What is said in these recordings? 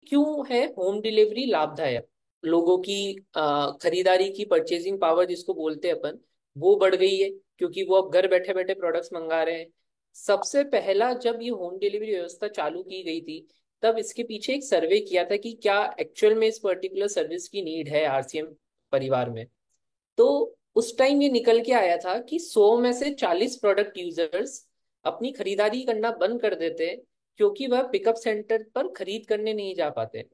क्यों है home delivery लाभदायक। लोगों की खरीदारी की परचेजिंग पावर जिसको बोलते हैं अपन, वो बढ़ गई है क्योंकि वो अब घर बैठे बैठे प्रोडक्ट्स मंगा रहे हैं। सबसे पहला जब ये होम डिलीवरी व्यवस्था चालू की गई थी, तब इसके पीछे एक सर्वे किया था कि क्या एक्चुअल में इस पर्टिकुलर सर्विस की नीड है आरसीएम परिवार में। तो उस टाइम ये निकल के आया था कि 100 में से 40 प्रोडक्ट यूजर्स अपनी खरीदारी करना बंद कर देते हैं क्योंकि वह पिकअप सेंटर पर खरीद करने नहीं जा पाते।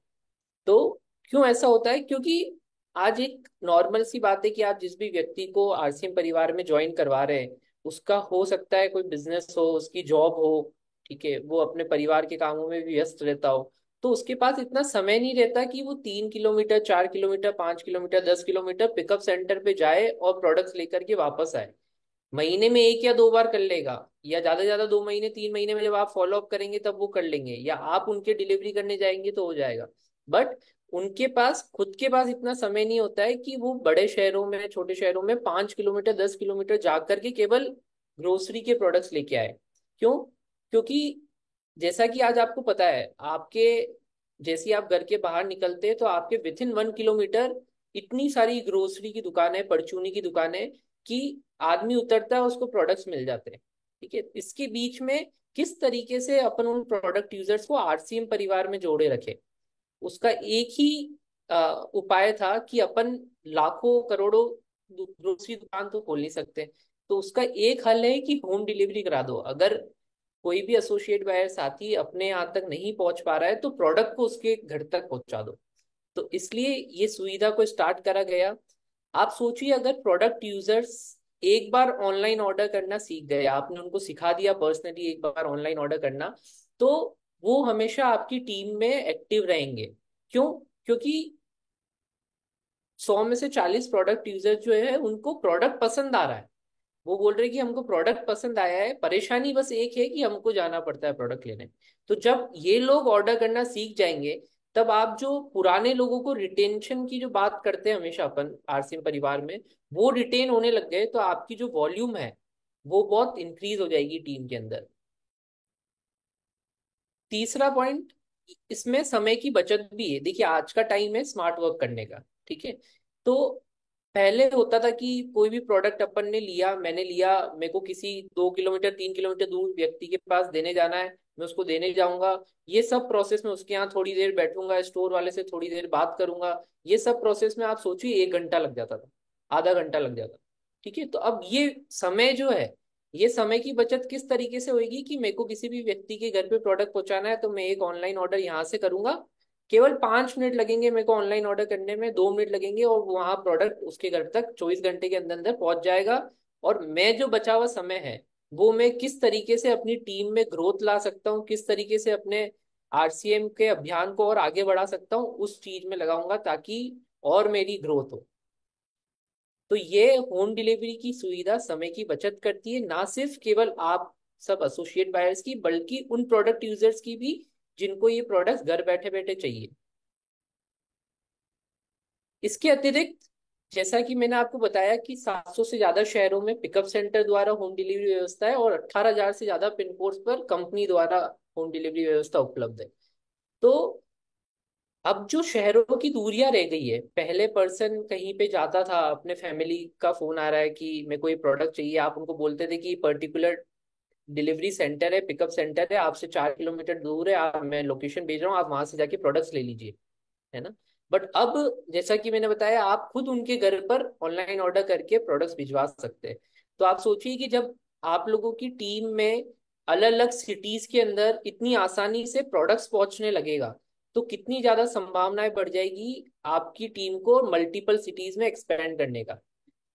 तो क्यों ऐसा होता है? क्योंकि आज एक नॉर्मल सी बात है कि आप जिस भी व्यक्ति को आरसीएम परिवार में ज्वाइन करवा रहे हैं, उसका हो सकता है कोई बिजनेस हो, उसकी जॉब हो, ठीक है, वो अपने परिवार के कामों में भी व्यस्त रहता हो। तो उसके पास इतना समय नहीं रहता कि वो 3 kilometre, 4 kilometre, 5 kilometre, 10 kilometre pickup centre पे जाए और प्रोडक्ट्स लेकर के वापस आए। महीने में एक या दो बार कर लेगा, या ज्यादा से ज्यादा 2 महीने, 3 महीने में जब आप फॉलो अप करेंगे तब वो कर लेंगे, या आप उनके डिलीवरी करने जाएंगे तो हो जाएगा। बट उनके पास खुद के पास इतना समय नहीं होता है कि वो बड़े शहरों में, छोटे शहरों में 5 किलोमीटर, 10 किलोमीटर जा करके केवल ग्रोसरी के प्रोडक्ट्स लेके आए। क्यों? क्योंकि जैसा कि आज आपको पता है, आपके जैसे ही आप घर के बाहर निकलते हैं तो आपके विथ इन 1 किलोमीटर इतनी सारी ग्रोसरी की दुकानें, परचूनी की दुकानें, कि आदमी उतरता है उसको प्रोडक्ट्स मिल जाते हैं। ठीक है, इसके बीच में किस तरीके से अपन उन प्रोडक्ट यूजर्स को आरसीएम परिवार में जोड़े रखे, उसका एक ही उपाय था कि अपन लाखों करोड़ों ग्रोसरी दुकान तो खोल नहीं सकते। तो उसका एक हल है कि होम डिलीवरी करा दो। अगर कोई भी एसोसिएट बायर साथी अपने यहाँ तक नहीं पहुंच पा रहा है तो प्रोडक्ट को उसके घर तक पहुंचा दो। तो इसलिए ये सुविधा को स्टार्ट करा गया। आप सोचिए, अगर प्रोडक्ट यूजर्स एक बार ऑनलाइन ऑर्डर करना सीख गए, आपने उनको सिखा दिया पर्सनली एक बार ऑनलाइन ऑर्डर करना, तो वो हमेशा आपकी टीम में एक्टिव रहेंगे। क्यों? क्योंकि 100 में से 40 प्रोडक्ट यूजर जो है उनको प्रोडक्ट पसंद आ रहा है। वो बोल रहे कि हमको प्रोडक्ट पसंद आया है, परेशानी बस एक है कि हमको जाना पड़ता है प्रोडक्ट लेने। तो जब ये लोग ऑर्डर करना सीख जाएंगे, तब आप जो पुराने लोगों को रिटेंशन की जो बात करते हैं हमेशा अपन आरसीएम परिवार में, वो रिटेन होने लग गए, तो आपकी जो वॉल्यूम है वो बहुत इंक्रीज हो जाएगी टीम के अंदर। तीसरा पॉइंट, इसमें समय की बचत भी है। देखिए, आज का टाइम है स्मार्ट वर्क करने का, ठीक है। तो पहले होता था कि कोई भी प्रोडक्ट अपन ने लिया, मैंने लिया, मेरे को किसी 2 किलोमीटर, 3 किलोमीटर दूर व्यक्ति के पास देने जाना है, मैं उसको देने जाऊंगा। ये सब प्रोसेस में उसके यहाँ थोड़ी देर बैठूंगा, स्टोर वाले से थोड़ी देर बात करूंगा, ये सब प्रोसेस में आप सोचिए 1 घंटा लग जाता था, आधा घंटा लग जाता। ठीक है, तो अब ये समय जो है, ये समय की बचत किस तरीके से होगी कि मेरे को किसी भी व्यक्ति के घर पे प्रोडक्ट पहुंचाना है तो मैं एक ऑनलाइन ऑर्डर यहाँ से करूंगा, केवल 5 मिनट लगेंगे मेरे को ऑनलाइन ऑर्डर करने में, 2 मिनट लगेंगे, और वहां प्रोडक्ट उसके घर तक 24 घंटे के अंदर अंदर पहुंच जाएगा। और मैं जो बचा हुआ समय है वो मैं किस तरीके से अपनी टीम में ग्रोथ ला सकता हूँ, किस तरीके से अपने आरसीएम के अभियान को और आगे बढ़ा सकता हूँ, उस चीज में लगाऊंगा ताकि और मेरी ग्रोथ हो। तो ये होम डिलीवरी की सुविधा समय की बचत करती है, ना सिर्फ केवल आप सब एसोसिएट बायर्स की, बल्कि उन प्रोडक्ट यूजर्स की भी जिनको ये प्रोडक्ट्स घर बैठे बैठे चाहिए। इसके अतिरिक्त, जैसा कि मैंने आपको बताया कि 700 से ज्यादा शहरों में पिकअप सेंटर द्वारा होम डिलीवरी व्यवस्था है, और 18,000 से ज्यादा पिन कोड्स पर कंपनी द्वारा होम डिलीवरी व्यवस्था उपलब्ध है। तो अब जो शहरों की दूरियां रह गई है, पहले पर्सन कहीं पे जाता था, अपने फैमिली का फोन आ रहा है कि मेरे को ये प्रोडक्ट चाहिए, आप उनको बोलते थे कि पर्टिकुलर डिलीवरी सेंटर है, पिकअप सेंटर है, आपसे 4 किलोमीटर दूर है, आप, मैं लोकेशन भेज रहा हूँ, आप वहां से जाके प्रोडक्ट्स ले लीजिए, है ना। बट अब जैसा कि मैंने बताया, आप खुद उनके घर पर ऑनलाइन ऑर्डर करके प्रोडक्ट्स भिजवा सकते हैं। तो आप सोचिए कि जब आप लोगों की टीम में अलग अलग सिटीज के अंदर इतनी आसानी से प्रोडक्ट्स पहुंचने लगेगा, तो कितनी ज्यादा संभावनाएं बढ़ जाएगी आपकी टीम को मल्टीपल सिटीज में एक्सपेंड करने का।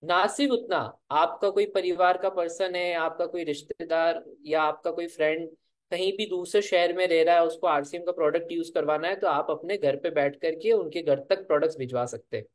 ना सिर्फ उतना, आपका कोई परिवार का पर्सन है, आपका कोई रिश्तेदार या आपका कोई फ्रेंड कहीं भी दूसरे शहर में रह रहा है, उसको आरसीएम का प्रोडक्ट यूज करवाना है, तो आप अपने घर पे बैठ करके उनके घर तक प्रोडक्ट्स भिजवा सकते हैं।